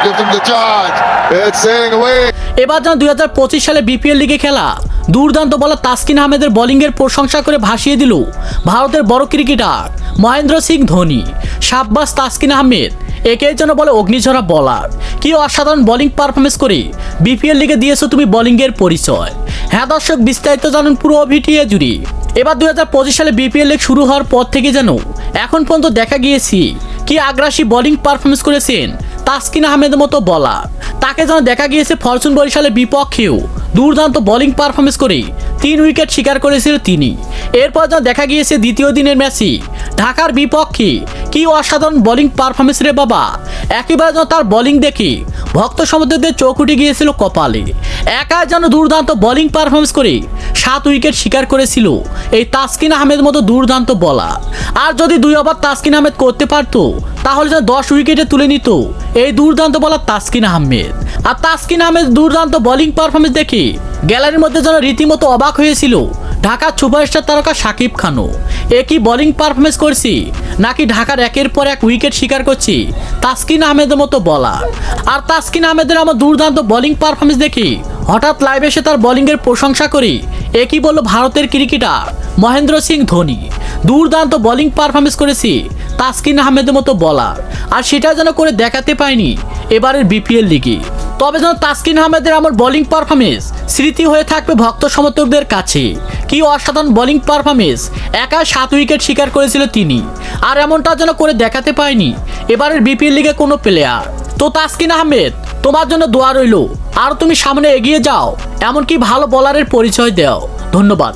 gives him the charge. It's sailing away. এবার যেন 2025 সালে বিপিএল লিগে খেলা দুর্দান্ত বলা তাসকিন আহমেদের বোলিংয়ের প্রশংসা করে ভাসিয়ে দিল ভারতের বড় ক্রিকেটার মহেন্দ্র সিং ধোনি। শাব্বাস তাসকিন আহমেদ, একে যেন বলে অগ্নিঝরা বলার। কি অসাধারণ বোলিং পারফরমেন্স করে বিপিএল লিগে দিয়েছো তুমি বোলিংয়ের পরিচয়। হ্যাঁ দর্শক, বিস্তারিত জানুন পুরো ভিডিও জুড়ে। এবার 2025 সালে বিপিএল লিগ শুরু হওয়ার পর থেকে যেন এখন পর্যন্ত দেখা গিয়েছি কি আগ্রাসী বোলিং পারফরমেন্স করেছেন তাসকিন আহমেদের মতো বলার। তাকে যেন দেখা গিয়েছে ফরচুন বরিশালের বিপক্ষেও দুর্দান্ত বোলিং পারফরমেন্স করে 3 উইকেট শিকার করেছিল তিনি। এরপর যেন দেখা গিয়েছে দ্বিতীয় দিনের ম্যাচে ঢাকার বিপক্ষে কি অসাধারণ বোলিং পারফরমেন্স রে বাবা। একেবারে যেন তার বোলিং দেখে ভক্ত সমর্থকদের চোখ উঠে গিয়েছিল কপালে। একা যেন দুর্দান্ত বোলিং পারফরমেন্স করে 7 উইকেট শিকার করেছিল এই তাসকিন আহমেদ মতো দুর্দান্ত বলার। আর যদি 2 ওভার তাসকিন আহমেদ করতে পারতো তাহলে যেন 10 উইকেটে তুলে নিত এই দুর্দান্ত বলার তাসকিন আহমেদ। আর তাসকিন আহমেদ দুর্দান্ত বোলিং পারফরমেন্স দেখে গ্যালারির মধ্যে যেন রীতিমতো অবাক হয়েছিল ঢাকার সুপারস্টার তারকা শাকিব খানও। একই বোলিং পারফরমেন্স করছি নাকি ঢাকার একের পর এক উইকেট শিকার করছি তাসকিন আহমেদের মতো বলার। আর তাসকিন আহমেদের আমার দুর্দান্ত বোলিং পারফরমেন্স দেখে হঠাৎ লাইভে এসে তার বোলিংয়ের প্রশংসা করে একই বলল ভারতের ক্রিকেটার মহেন্দ্র সিং ধোনি। দুর্দান্ত বোলিং পারফরমেন্স করেছি তাসকিন আহমেদের মতো বলার, আর সেটা যেন করে দেখাতে পায়নি এবারের বিপিএল লিগে। তবে যেন তাসকিন আহমেদের আমার বোলিং পারফরমেন্স স্মৃতি হয়ে থাকবে ভক্ত সমর্থকদের কাছে। কি অসাধারণ বোলিং পারফরমেন্স, একা 7 উইকেট শিকার করেছিল তিনি। আর এমনটা যেন করে দেখাতে পায়নি এবারের বিপিএল লিগে কোনো প্লেয়ার। তো তাসকিন আহমেদ, তোমার জন্য দোয়া রইল, আর তুমি সামনে এগিয়ে যাও, এমনকি ভালো বোলারের পরিচয় দাও। ধন্যবাদ।